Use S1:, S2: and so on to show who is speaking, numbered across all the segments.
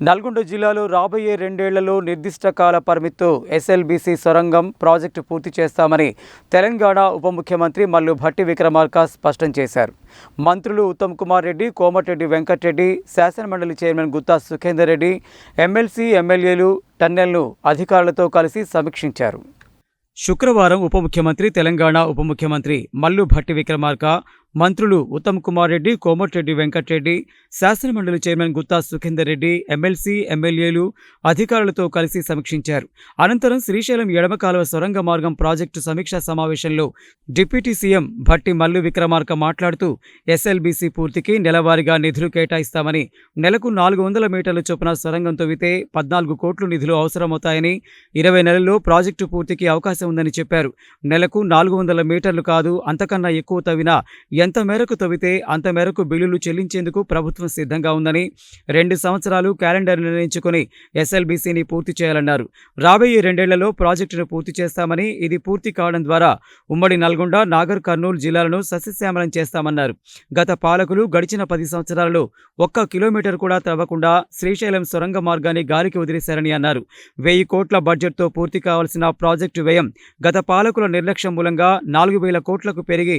S1: నల్గొండ జిల్లాలో రాబోయే 2 ఏళ్లలో నిర్దిష్ట కాల పరిమితితో ఎస్ఎల్బీసీ సొరంగం ప్రాజెక్టు పూర్తి చేస్తామని తెలంగాణ ఉప ముఖ్యమంత్రి మల్లు భట్టి విక్రమార్క స్పష్టం చేశారు. మంత్రులు ఉత్తమ్ కుమార్ రెడ్డి, కోమటిరెడ్డి వెంకటరెడ్డి, శాసనమండలి చైర్మన్ గుత్తా సుఖేందర్ రెడ్డి, ఎమ్మెల్సీ, ఎమ్మెల్యేలు టన్నెల్ను అధికారులతో కలిసి సమీక్షించారు. శుక్రవారం ఉప ముఖ్యమంత్రి, తెలంగాణ ఉప ముఖ్యమంత్రి మల్లు భట్టి విక్రమార్క, మంత్రులు ఉత్తమ్ కుమార్ రెడ్డి, కోమటిరెడ్డి వెంకటరెడ్డి, శాసనమండలి చైర్మన్ గుత్తా సుఖేందర్ రెడ్డి, ఎమ్మెల్సీ, ఎమ్మెల్యేలు అధికారులతో కలిసి సమీక్షించారు. అనంతరం శ్రీశైలం ఎడమ కాలువ సొరంగ మార్గం ప్రాజెక్టు సమీక్షా సమావేశంలో డిప్యూటీ సీఎం భట్టి మల్లు విక్రమార్క మాట్లాడుతూ ఎస్ఎల్బీసీ పూర్తికి నెలవారీగా నిధులు కేటాయిస్తామని, నెలకు 400 మీటర్ల చొప్పున సొరంగం తవ్వితే 14 కోట్లు నిధులు అవసరమవుతాయని, 20 నెలల్లో ప్రాజెక్టు పూర్తికి అవకాశం ఉందని చెప్పారు. నెలకు 400 మీటర్లు కాదు, అంతకన్నా ఎక్కువ తవ్వినా ఎంత మేరకు తవ్వితే అంత మేరకు బిల్లులు చెల్లించేందుకు ప్రభుత్వం సిద్ధంగా ఉందని, 2 సంవత్సరాలు క్యాలెండర్ నిర్ణయించుకుని ఎస్ఎల్బీసీని పూర్తి చేయాలన్నారు. రాబోయే 2 ఏళ్లలో ప్రాజెక్టును పూర్తి చేస్తామని, ఇది పూర్తి కావడం ద్వారా ఉమ్మడి నల్గొండ, నాగర్ కర్నూలు జిల్లాలను సస్యశ్యామలం చేస్తామన్నారు. గత పాలకులు గడిచిన 10 సంవత్సరాలలో 1 కిలోమీటర్ కూడా త్రవ్వకుండా శ్రీశైలం సొరంగ మార్గాన్ని గాలికి వదిలేశారని అన్నారు. 1000 కోట్ల బడ్జెట్తో పూర్తి కావాల్సిన ప్రాజెక్టు వ్యయం గత పాలకుల నిర్లక్ష్యం మూలంగా 4000 కోట్లకు పెరిగి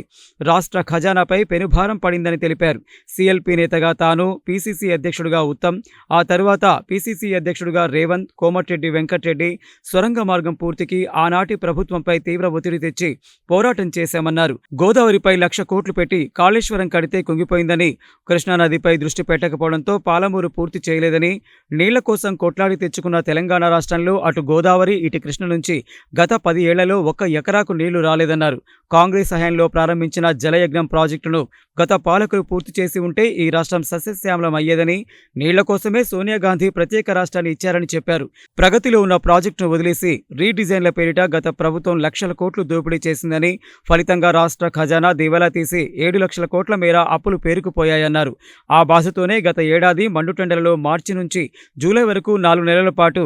S1: రాష్ట్ర ఖజానాపై పెనుభారం పడిందని తెలిపారు. సీఎల్పీ నేతగా తాను, పీసీసీ అధ్యక్షుడిగా ఉత్తమ్, ఆ తర్వాత పీసీసీ అధ్యక్షుడిగా రేవంత్, కోమటిరెడ్డి వెంకటరెడ్డి సొరంగ మార్గం పూర్తికి ఆనాటి ప్రభుత్వంపై తీవ్ర ఒత్తిడి తెచ్చి పోరాటం చేశామన్నారు. గోదావరిపై 1,00,000 కోట్లు పెట్టి కాళేశ్వరం కడితే కుంగిపోయిందని, కృష్ణానదిపై దృష్టి పెట్టకపోవడంతో పాలమూరు పూర్తి చేయలేదని, నీళ్ల కోసం కొట్లాడి తెచ్చుకున్న తెలంగాణ రాష్ట్రంలో అటు గోదావరి, ఇటు కృష్ణ నుంచి గత 10 ఏళ్లలో 1 ఎకరాకు నీళ్లు రాలేదన్నారు. కాంగ్రెస్ హయాంలో ప్రారంభించిన జలయజ్ఞం ప్రాజెక్టును గత పాలకులు పూర్తి చేసి ఉంటే ఈ రాష్ట్రం సస్యశ్యామలం అయ్యేదని, నీళ్ల కోసమే సోనియా గాంధీ ప్రత్యేక రాష్ట్రాన్ని ఇచ్చారని చెప్పారు. ప్రగతిలో ఉన్న ప్రాజెక్టును వదిలేసి రీడిజైన్ల పేరిట గత ప్రభుత్వం 1,00,000 కోట్లు దోపిడీ చేసిందని, ఫలితంగా రాష్ట్ర ఖజానా దివాలా తీసి 7,00,000 కోట్ల మేర అప్పులు పేరుకుపోయాయన్నారు. ఆ బాధతోనే గత ఏడాది మండుటెండలలో మార్చి నుంచి జూలై వరకు 4 నెలల పాటు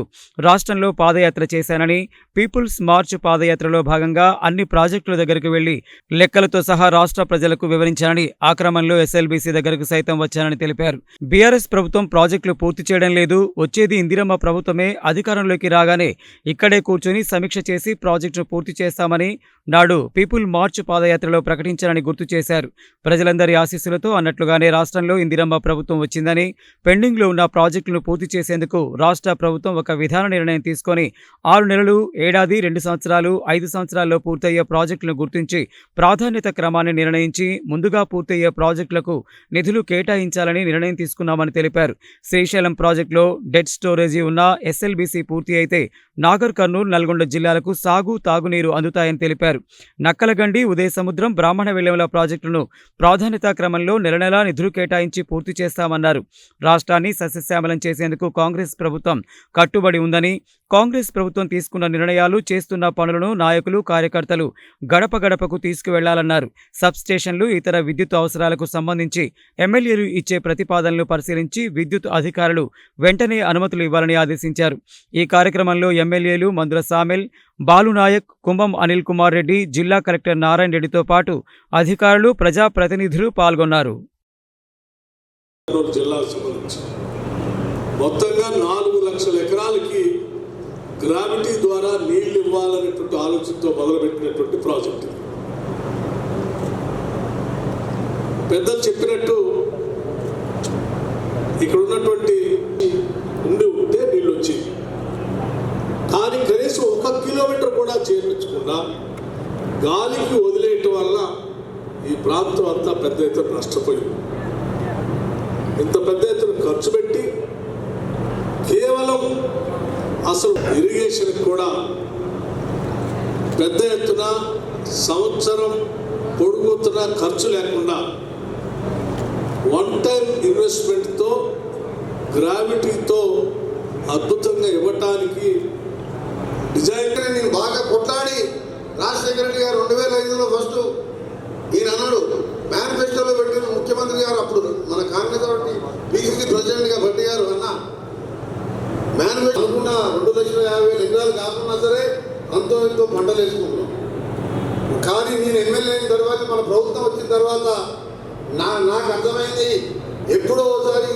S1: రాష్ట్రంలో పాదయాత్ర చేశానని, పీపుల్స్ మార్చ్ పాదయాత్రలో భాగంగా అన్ని ప్రాజెక్టుల దగ్గరకు వెళ్లి లెక్కలతో సహా రాష్ట్ర ప్రజలకు వివరించానని, ఆ క్రమంలో ఎస్ఎల్బీసీ దగ్గరకు సైతం వచ్చానని తెలిపారు. బీఆర్ఎస్ ప్రభుత్వం ప్రాజెక్టులు పూర్తి చేయడం లేదు, వచ్చేది ఇందిరమ్మ ప్రభుత్వమే, అధికారంలోకి రాగానే ఇక్కడే కూర్చొని సమీక్ష చేసి ప్రాజెక్టును పూర్తి చేస్తామని నాడు పీపుల్ మార్చ్ పాదయాత్రలో ప్రకటించారని గుర్తు చేశారు. ప్రజలందరి ఆశీస్సులతో అన్నట్లుగానే రాష్ట్రంలో ఇందిరమ్మ ప్రభుత్వం వచ్చిందని, పెండింగ్లో ఉన్న ప్రాజెక్టులను పూర్తి చేసేందుకు రాష్ట్ర ప్రభుత్వం ఒక విధాన నిర్ణయం తీసుకొని 6 నెలలు, ఏడాది, 2 సంవత్సరాలు, 5 సంవత్సరాల్లో పూర్తయ్యే ప్రాజెక్టులను గుర్తించి ప్రాధాన్యత క్రమాన్ని నిర్ణయించి ముందుగా పూర్తయ్యే ప్రాజెక్టులకు నిధులు కేటాయించాలని నిర్ణయం తీసుకున్నామని తెలిపారు. శ్రీశైలం ప్రాజెక్టులో డెడ్ స్టోరేజీ ఉన్న ఎస్ఎల్బీసీ పూర్తి అయితే నాగర్ కర్నూలు, నల్గొండ జిల్లాలకు సాగు, తాగునీరు అందుతాయని తెలిపారు. నక్కలగండి, ఉదయసముద్రం, బ్రాహ్మణ వెల్లెముల ప్రాజెక్టులను ప్రాధాన్యతా క్రమంలో నెల నిధులు కేటాయించి పూర్తి చేస్తామన్నారు. రాష్ట్రాన్ని సస్యశ్యామలం చేసేందుకు కాంగ్రెస్ ప్రభుత్వం కట్టుబడి ఉందని, కాంగ్రెస్ ప్రభుత్వం తీసుకున్న నిర్ణయాలు, చేస్తున్న పనులను నాయకులు, కార్యకర్తలు గడప గడపకు తీసుకువెళ్లాలన్నారు. సబ్స్టేషన్లు, ఇతర విద్యుత్ అవసరాలకు సంబంధించి ఎమ్మెల్యేలు ఇచ్చే ప్రతిపాదనలు పరిశీలించి విద్యుత్ అధికారులు వెంటనే అనుమతులు ఇవ్వాలని ఆదేశించారు. ఈ కార్యక్రమంలో ఎమ్మెల్యేలు మందుల సామెల్, బాలునాయక్, కుంభం అనిల్ కుమార్ రెడ్డి, జిల్లా కలెక్టర్ నారాయణ రెడ్డితో పాటు అధికారులు, ప్రజాప్రతినిధులు పాల్గొన్నారు.
S2: మొత్తంగా 4 లక్షల ఎకరాలకి గ్రావిటీ ద్వారా నీళ్లు ఇవ్వాలనేటువంటి ఆలోచనతో మొదలుపెట్టినటువంటి ప్రాజెక్టు. పెద్దలు చెప్పినట్టు ఇక్కడ ఉన్నటువంటి ఉంటే నీళ్ళు వచ్చేది, కానీ కనీసం 1 కిలోమీటర్ కూడా చేర్పించకుండా గాలికి వదిలేయటం వల్ల ఈ ప్రాంతం అంతా పెద్ద ఎత్తున నష్టపోయింది. ఇంత పెద్ద ఎత్తున ఖర్చు పెట్టి కేవలం అసలు ఇరిగేషన్ కూడా పెద్ద ఎత్తున సంవత్సరం పొడుగుతున్న ఖర్చు లేకుండా 1 టైం ఇన్వెస్ట్మెంట్తో గ్రావిటీతో అద్భుతంగా ఇవ్వటానికి డిజైన్
S3: నేను బాగా కొట్లాడి రాజశేఖర రెడ్డి గారు 2005లో ఫస్ట్ ఈయన అన్నాడు, మేనిఫెస్టోలో పెట్టిన ముఖ్యమంత్రి గారు, అప్పుడు మన కాంగ్రెస్ పార్టీ పీసీసీ ప్రెసిడెంట్గా భట్టి గారు అన్న మేనిఫెస్టో అనుకున్న 2,50,000 ఎకరాలు కాకుండా సరే అంతో ఎంతో పంటలు వేసుకుంటున్నాం. కానీ నేను ఎమ్మెల్యే అయిన తర్వాత, మన ప్రభుత్వం వచ్చిన తర్వాత నాకు అర్థమైంది, ఎప్పుడో ఒకసారి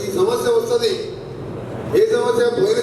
S3: ఈ సమస్య వస్తుంది. ఏ సమస్య పోయిన